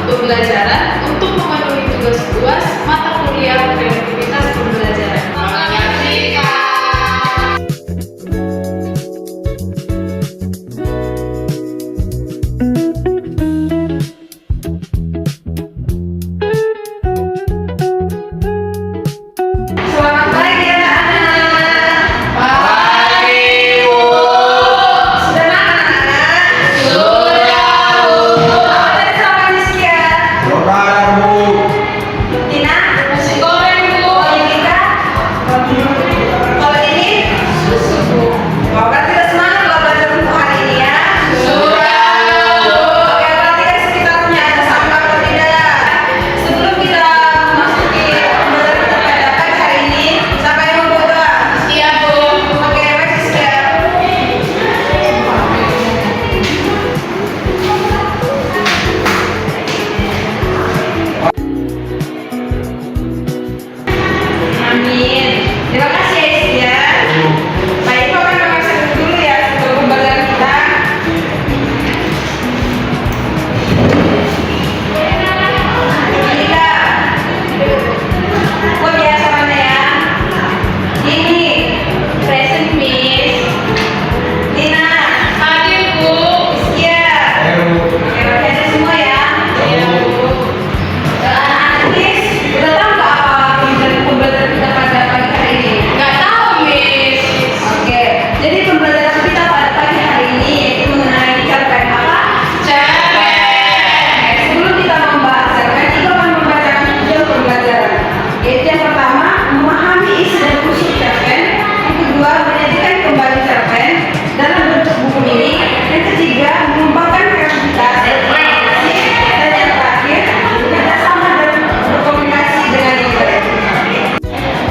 Pembelajaran untuk memenuhi tugas UAS mata kuliah kreativitas pembelajaran. Menyaksikan. Selamat pagi anak-anak. Pagi Bu. Sudah makan anak-anak? Sudah Bu. Tina, nasi goreng Bu. Kita, kalau ini susu Bu. Mau berarti kita semangat kalau belajar untuk hari ini ya. Sudah Bu. Oke, perhatikan sekitarnya ada sampah atau tidak. Sebelum kita masuki pembelajaran kita pada pagi hari ini, siapa yang mau berdoa? Siap Bu. Oke, baik siap. Amin. Terima kasih ya Is ya. Baik, Ibu akan memeriksa dulu ya untuk pembelajaran kita. Ini Kak. Oh biasa mana ya? Ini present Miss. Tina. Hadir Bu. Iya. Oke, pakai semua ya. Iya Bu. Anak-anak Miss, udah tahu nggak apa pembelajaran kita pada pagi hari ini? Nggak tahu Miss. Oke, jadi pembelajaran kita pada pagi hari ini yaitu mengenai cerpen apa? Cerpen. Sebelum kita membahas cerpen, Ibu akan membacakan tujuan pembelajaran. Yaitu yang pertama, memahami isi dan unsur cerpen. Yang kedua, menyajikan kembali cerpen dalam bentuk buku mini. Yang ketiga, mengembangkan kreativitas dan inovasi. Dan yang terakhir, kerjasama dan berkomunikasi dengan yang baik.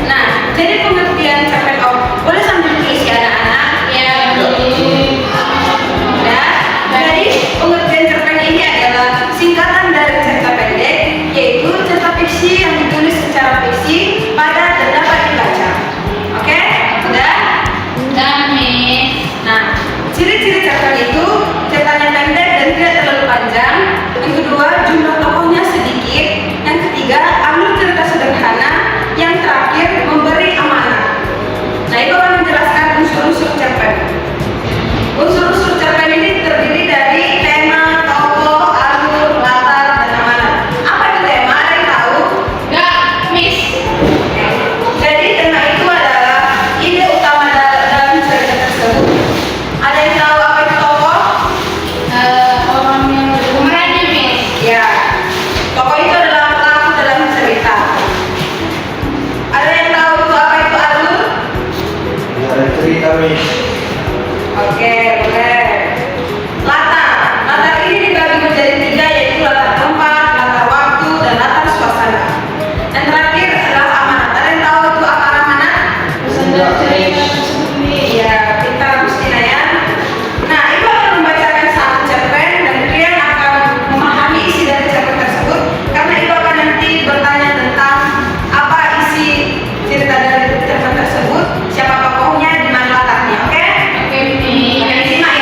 Nah, jadi pengertian cerpen boleh sambil tulis ya anak-anak? Ya. Nah, jadi pengertian cerpen ini adalah singkatan dari cerita pendek, yaitu cerita fiksi yang ditulis secara fiksi, padat dan dapat dibaca. Oke? Udah? Udah, Miss. Nah, ciri-ciri cerpen itu ceritanya pendek dan tidak terlalu panjang. Yang kedua, jumlah tokohnya sedikit. Yang ketiga, alur cerita sederhana. Yang terakhir, memberi amanah. Nah, Ibu akan menjelaskan unsur-unsur cerpen. Unsur-unsur cerpen ini terdiri dari tema, tokoh, alur, latar, dan amanah. Apa itu tema? Ada yang tahu? Enggak, Miss. Jadi tema itu adalah ide utama dalam cerita tersebut. Ada yang tahu apa itu tokoh? Orang yang berperan, Miss. Ya, tokoh itu adalah pelaku dalam cerita. Ada yang tahu itu apa itu alur? Ada cerita Miss. Oke, boleh. Latar ini dibagi menjadi tiga, yaitu latar tempat, latar waktu, dan latar suasana. Dan terakhir adalah amanat. Ada yang tahu itu apa amanat? Pesan dari cerita tersebut. Iya, pintar Agustina ya. Nah, Ibu akan membacakan satu cerpen dan kalian akan memahami isi dari cerpen tersebut. Karena Ibu akan nanti bertanya tentang apa isi cerita dari cerpen tersebut, siapa tokohnya, di mana latarnya. Oke? Oke, Miss. Oke, simak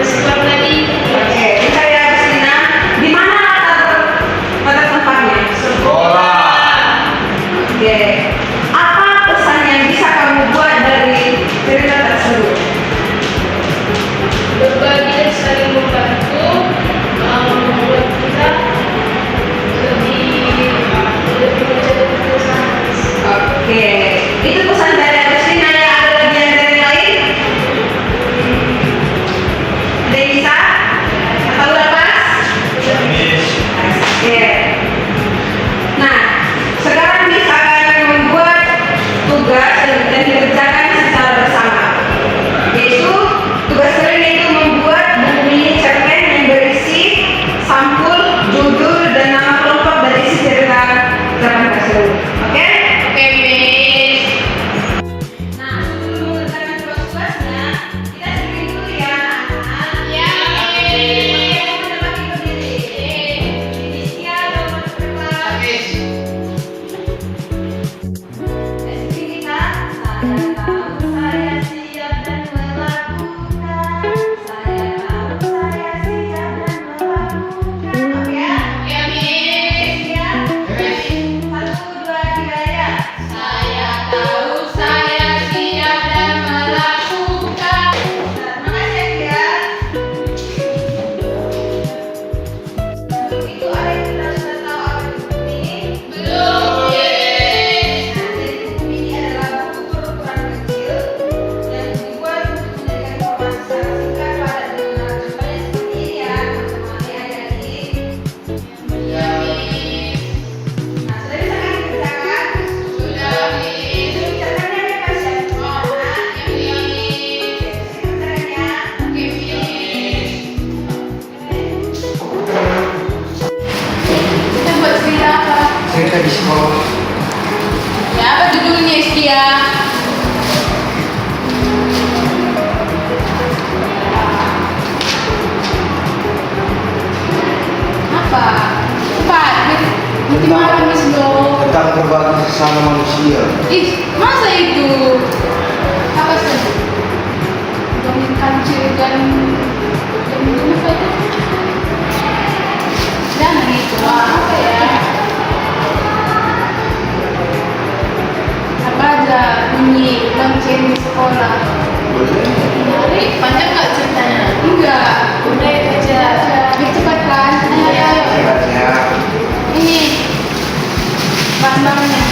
sekolah tadi. Oke, mencari Agustina. Di mana pada tempatnya? Sekolah. Oke. Apa pesan yang bisa kamu buat dari cerita tersebut? Berbagi dan saling membantu membuat kita lebih menjaga kebersamaan. Oke, itu pesan dari Agustina. Ya, ada lagi yang dari yang lain? Ada yang bisa? Atau udah pas? Miss. Oke. Nah, sekarang bisa kalian membuat tugas dan dikerjakan secara bersama. Yaitu tugas kalian itu membuat buku mini cerpen yang berisi sampul, judul, dan nama kelompok dari isi cerita cerpen tersebut. Oke? Oke, Miss. Nah, sebelum mengerjakan tugas-tugasnya, kita screen dulu ya. Ya, Miss. Kita bagi berdiri. Inisial nomor berapa? Miss. Screen kita. Saya tahu saya siap dan melakukan. Saya tahu saya siap dan melakukan. Oke ya? Ya, Miss. Ya. 1, 2, 3 ya. Saya tahu saya siap dan melakukan. Terima kasih ya. Itu ada yang sudah tahu apa itu ini? Belum, Miss. Nah, jadi buku ini adalah buku berukuran kecil yang dibuat untuk menjadikan informasi secara singkat, padat, dan menarik. Contohnya seperti ini ya, teman-teman ya, adik-adik. Ya, Miss. Nah, sudah bisa kan dikerjakan? Sudah, Miss. Itu caranya bebas ya, semua anak. Ya, Miss. Itu caranya. Oke, Miss. Kita buat cerita apa? Cerita di sekolah. Ya, apa judulnya, Istia? Apa? Cepat, nanti marah Miss dong. Tentang berbagi sesama manusia. Ih, masa itu? Apa sih? Domin kancil dan apa itu? Jangan itu, apa ya? Apa aja bunyi lonceng di sekolah? Boleh. Menarik, panjang nggak ceritanya? Enggak, udah aja. Biar cepat kan? Ayo. Sehat-sehat. Ini bahan-bahannya.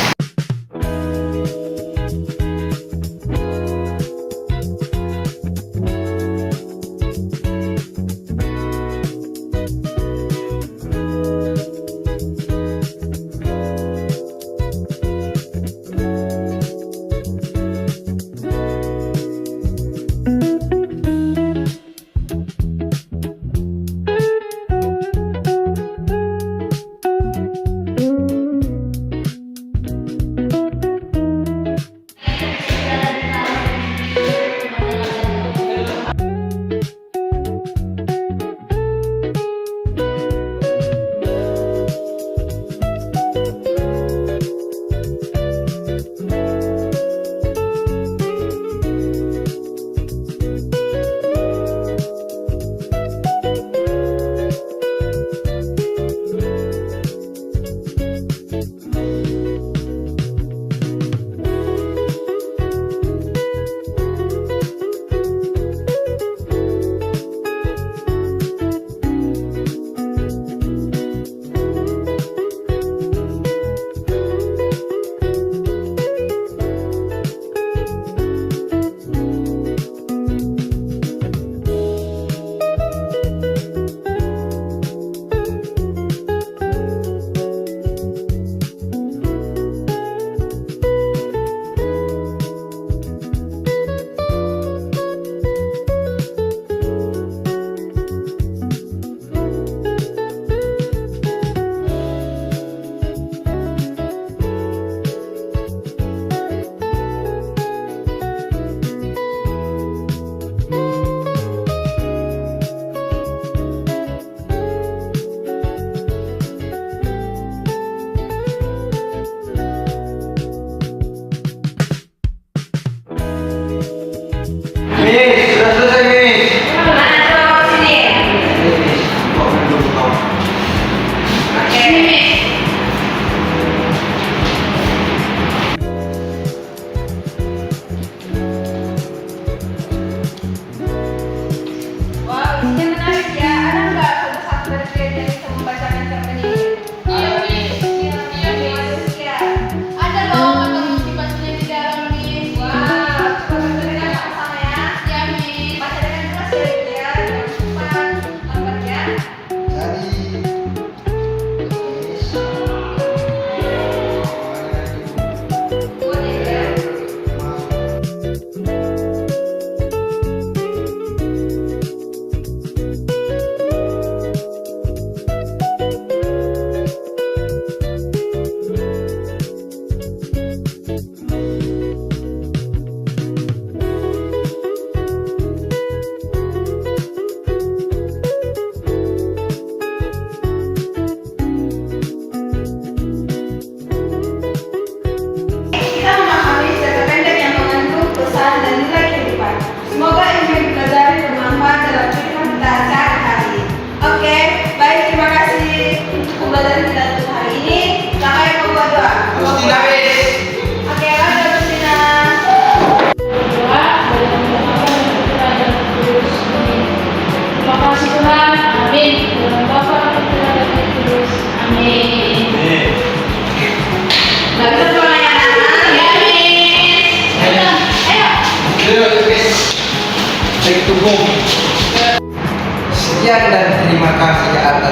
hukum. Sekian dan terima kasih atas